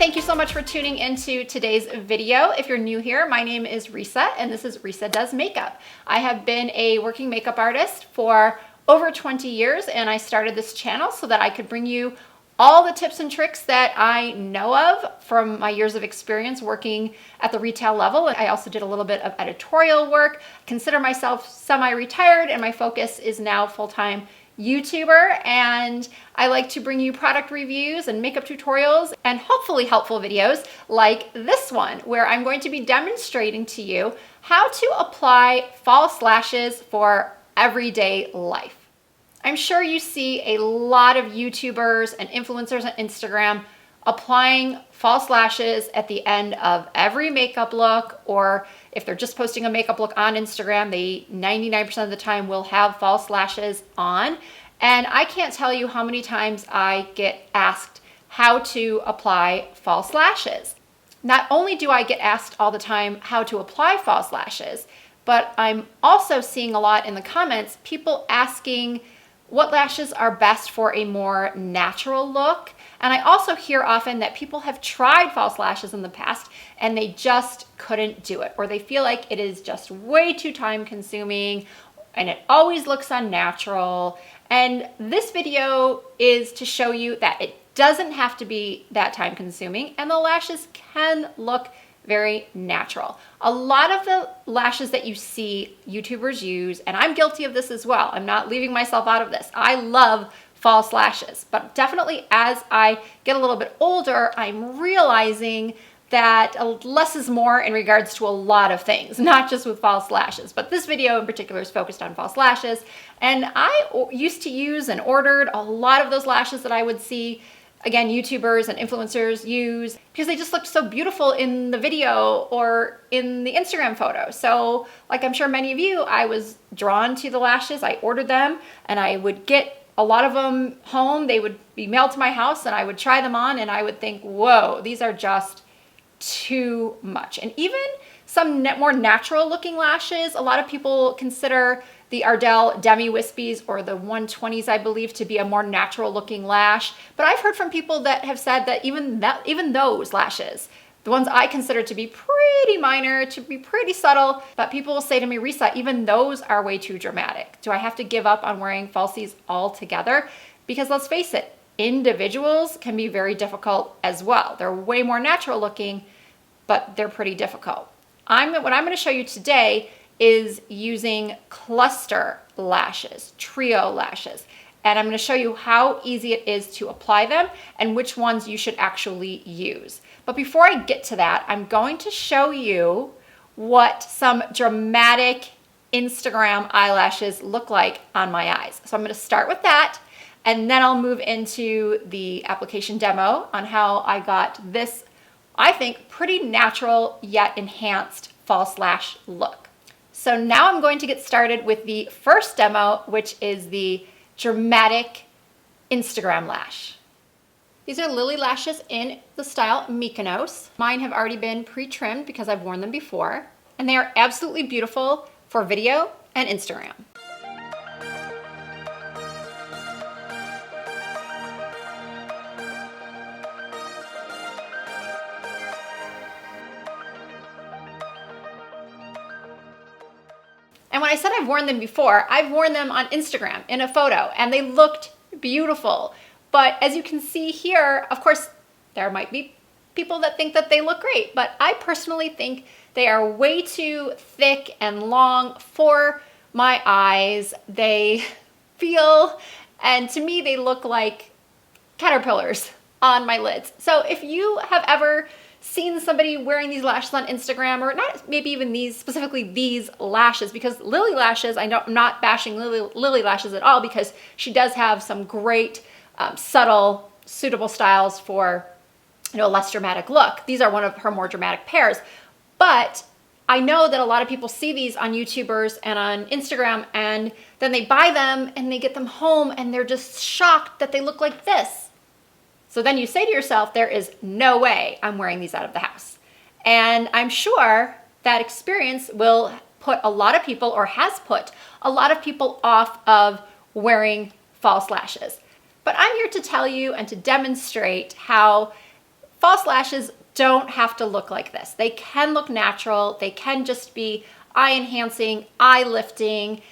thank you so much for tuning into today's video. If you're new here, my name is Risa and this is Risa Does Makeup. I have been a working makeup artist for over 20 years and I started this channel so that I could bring you all the tips and tricks that I know of from my years of experience working at the retail level. I also did a little bit of editorial work. I consider myself semi-retired and my focus is now full-time YouTuber, and I like to bring you product reviews and makeup tutorials and hopefully helpful videos like this one, where I'm going to be demonstrating to you how to apply false lashes for everyday life. I'm sure you see a lot of YouTubers and influencers on Instagram applying false lashes at the end of every makeup look, or if they're just posting a makeup look on Instagram, they 99% of the time will have false lashes on. And I can't tell you how many times I get asked how to apply false lashes. Not only do I get asked all the time how to apply false lashes, but I'm also seeing a lot in the comments, people asking what lashes are best for a more natural look. And I also hear often that people have tried false lashes in the past and they just couldn't do it, or they feel like it is just way too time consuming and it always looks unnatural. And this video is to show you that it doesn't have to be that time consuming and the lashes can look very natural. A lot of the lashes that you see YouTubers use, and I'm guilty of this as well, I'm not leaving myself out of this. I love false lashes, but definitely as I get a little bit older, I'm realizing that less is more in regards to a lot of things, not just with false lashes. But this video in particular is focused on false lashes. And I used to use and ordered a lot of those lashes that I would see, again, YouTubers and influencers use, because they just looked so beautiful in the video or in the Instagram photo. So like I'm sure many of you, I was drawn to the lashes. I ordered them and I would get a lot of them home. They would be mailed to my house and I would try them on and I would think, whoa, these are just too much. And even some more natural looking lashes, a lot of people consider the Ardell Demi Wispies or the 120s, I believe, to be a more natural looking lash. But I've heard from people that have said that even those lashes, the ones I consider to be pretty minor, to be pretty subtle, but people will say to me, Risa, even those are way too dramatic. Do I have to give up on wearing falsies altogether? Because let's face it, individuals can be very difficult as well. They're way more natural looking, but they're pretty difficult. What I'm going to show you today is using cluster lashes, trio lashes. And I'm going to show you how easy it is to apply them and which ones you should actually use. But before I get to that, I'm going to show you what some dramatic Instagram eyelashes look like on my eyes. So I'm going to start with that, and then I'll move into the application demo on how I got this, I think, pretty natural yet enhanced false lash look. So now I'm going to get started with the first demo, which is the dramatic Instagram lash. These are Lily lashes in the style Mykonos. Mine have already been pre-trimmed because I've worn them before, and they are absolutely beautiful for video and Instagram. And when I said I've worn them before, I've worn them on Instagram in a photo and they looked beautiful. But as you can see here, of course, there might be people that think that they look great, but I personally think they are way too thick and long for my eyes. They feel, and to me, they look like caterpillars on my lids. So if you have ever seen somebody wearing these lashes on Instagram, or not maybe even these, specifically these lashes, because Lily lashes, I'm not bashing Lily lashes at all, because she does have some great subtle, suitable styles for, you know, a less dramatic look. These are one of her more dramatic pairs. But I know that a lot of people see these on YouTubers and on Instagram, and then they buy them and they get them home and they're just shocked that they look like this. So then you say to yourself, there is no way I'm wearing these out of the house. And I'm sure that experience will put a lot of people, or has put a lot of people, off of wearing false lashes. But I'm here to tell you and to demonstrate how false lashes don't have to look like this. They can look natural. They can just be eye enhancing, eye lifting,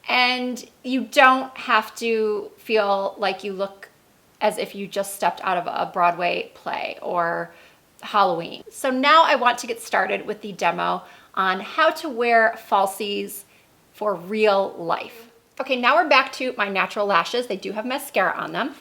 and you don't have to feel like you look as if you just stepped out of a Broadway play or Halloween. So now I want to get started with the demo on how to wear falsies for real life. Okay, now we're back to my natural lashes. They do have mascara on them.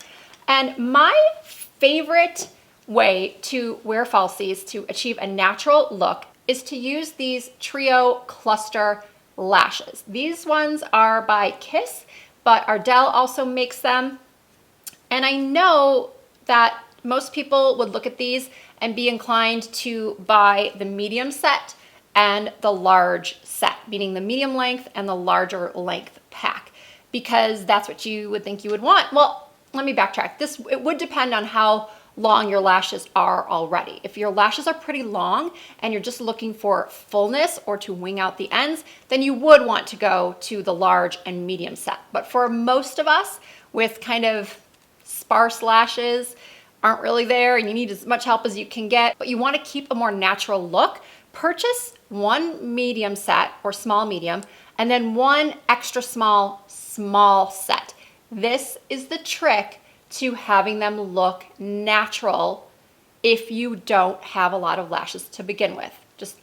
And my favorite way to wear falsies to achieve a natural look is to use these trio cluster lashes. These ones are by Kiss, but Ardell also makes them. And I know that most people would look at these and be inclined to buy the medium set and the large set, meaning the medium length and the larger length pack, because that's what you would think you would want. Well, let me backtrack. It would depend on how long your lashes are already. If your lashes are pretty long and you're just looking for fullness or to wing out the ends, then you would want to go to the large and medium set. But for most of us with kind of sparse lashes, aren't really there and you need as much help as you can get, but you want to keep a more natural look, purchase one medium set or small medium and then one extra small set. This is the trick to having them look natural if you don't have a lot of lashes to begin with.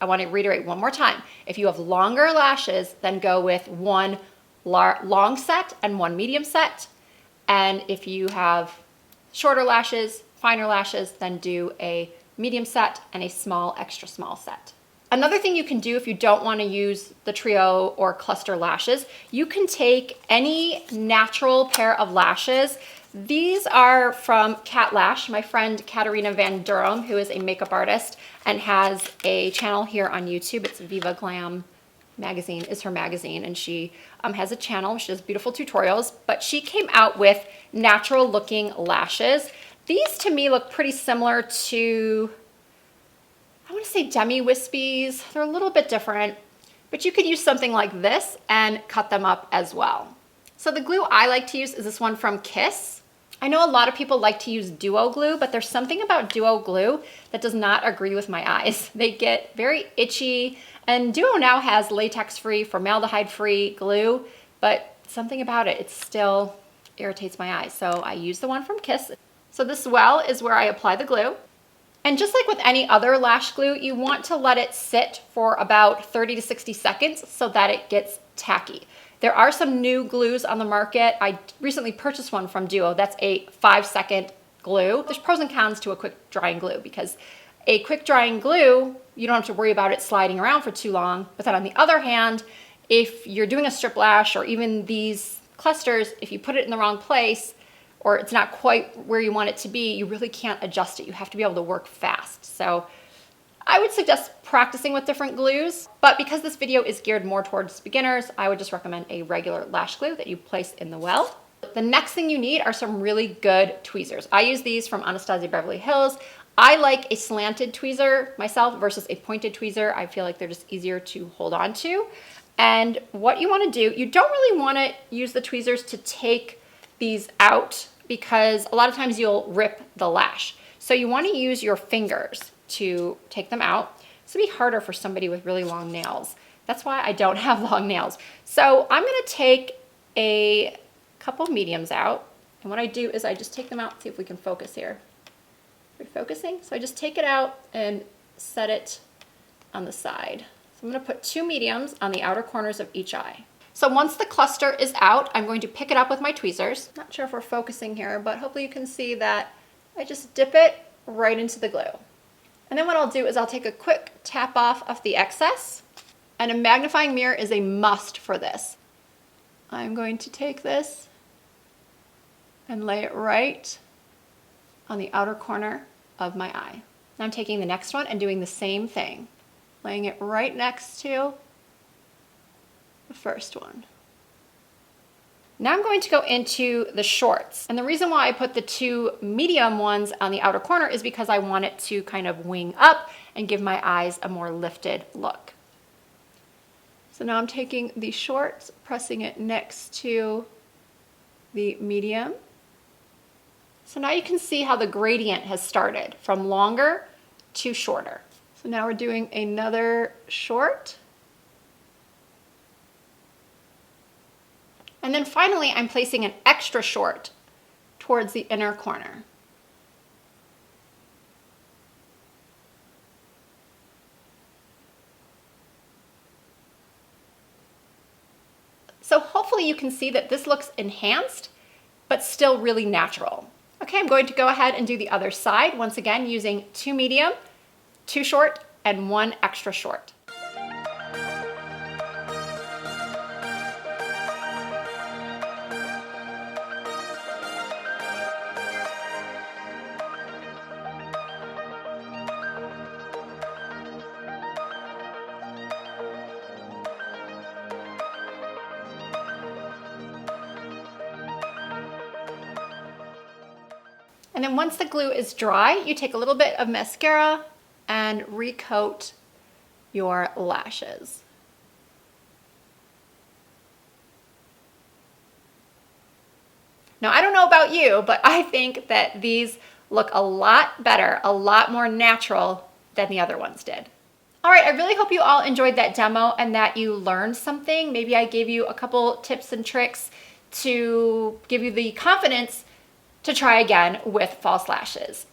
I want to reiterate one more time. If you have longer lashes, then go with one long set and one medium set. And if you have shorter lashes, finer lashes, then do a medium set and a extra small set. Another thing you can do if you don't want to use the trio or cluster lashes, you can take any natural pair of lashes. These are from Cat Lash, my friend Katarina Van Durham, who is a makeup artist and has a channel here on YouTube. It's Viva Glam Magazine is her magazine, and she has a channel. She does beautiful tutorials, but she came out with natural looking lashes. These to me look pretty similar to, I want to say demi-wispies. They're a little bit different, but you could use something like this and cut them up as well. So the glue I like to use is this one from Kiss. I know a lot of people like to use duo glue, but there's something about duo glue that does not agree with my eyes. They get very itchy, and duo now has latex-free, formaldehyde-free glue, but something about it still irritates my eyes. So I use the one from Kiss. So this well is where I apply the glue. And just like with any other lash glue, you want to let it sit for about 30 to 60 seconds so that it gets tacky. There are some new glues on the market. I recently purchased one from Duo. That's a 5-second glue. There's pros and cons to a quick drying glue because a quick drying glue, you don't have to worry about it sliding around for too long. But then on the other hand, if you're doing a strip lash or even these clusters, if you put it in the wrong place or it's not quite where you want it to be, you really can't adjust it. You have to be able to work fast. So I would suggest practicing with different glues, but because this video is geared more towards beginners, I would just recommend a regular lash glue that you place in the well. The next thing you need are some really good tweezers. I use these from Anastasia Beverly Hills. I like a slanted tweezer myself versus a pointed tweezer. I feel like they're just easier to hold on to. And what you want to do, you don't really want to use the tweezers to take these out because a lot of times you'll rip the lash. So you want to use your fingers to take them out. This would be harder for somebody with really long nails. That's why I don't have long nails. So I'm going to take a couple mediums out. And what I do is I just take them out, see if we can focus here. Are we focusing? So I just take it out and set it on the side. So I'm going to put 2 mediums on the outer corners of each eye. So once the cluster is out, I'm going to pick it up with my tweezers. Not sure if we're focusing here, but hopefully you can see that I just dip it right into the glue. And then what I'll do is I'll take a quick tap off of the excess, and a magnifying mirror is a must for this. I'm going to take this and lay it right on the outer corner of my eye. Now I'm taking the next one and doing the same thing, laying it right next to the first one. Now I'm going to go into the shorts. And the reason why I put the 2 medium ones on the outer corner is because I want it to kind of wing up and give my eyes a more lifted look. So now I'm taking the shorts, pressing it next to the medium, So now you can see how the gradient has started from longer to shorter. So now we're doing another short. And then finally, I'm placing an extra short towards the inner corner. So hopefully you can see that this looks enhanced, but still really natural. Okay, I'm going to go ahead and do the other side, once again using 2 medium, 2 short, and 1 extra short. And then once the glue is dry, you take a little bit of mascara and recoat your lashes. Now, I don't know about you, but I think that these look a lot better, a lot more natural than the other ones did. All right, I really hope you all enjoyed that demo and that you learned something. Maybe I gave you a couple tips and tricks to give you the confidence to try again with false lashes.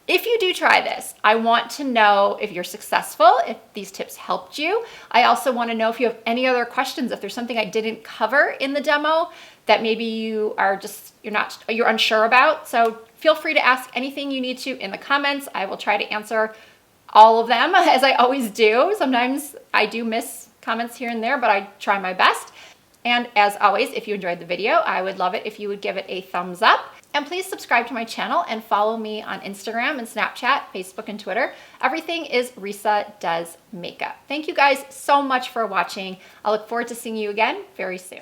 If you do try this, I want to know if you're successful, if these tips helped you. I also want to know if you have any other questions, if there's something I didn't cover in the demo that maybe you are you're unsure about. So feel free to ask anything you need to in the comments. I will try to answer all of them, as I always do. Sometimes I do miss comments here and there, but I try my best. And as always, if you enjoyed the video, I would love it if you would give it a thumbs up. And please subscribe to my channel and follow me on Instagram and Snapchat, Facebook, and Twitter. Everything is Risa Does Makeup. Thank you guys so much for watching. I look forward to seeing you again very soon.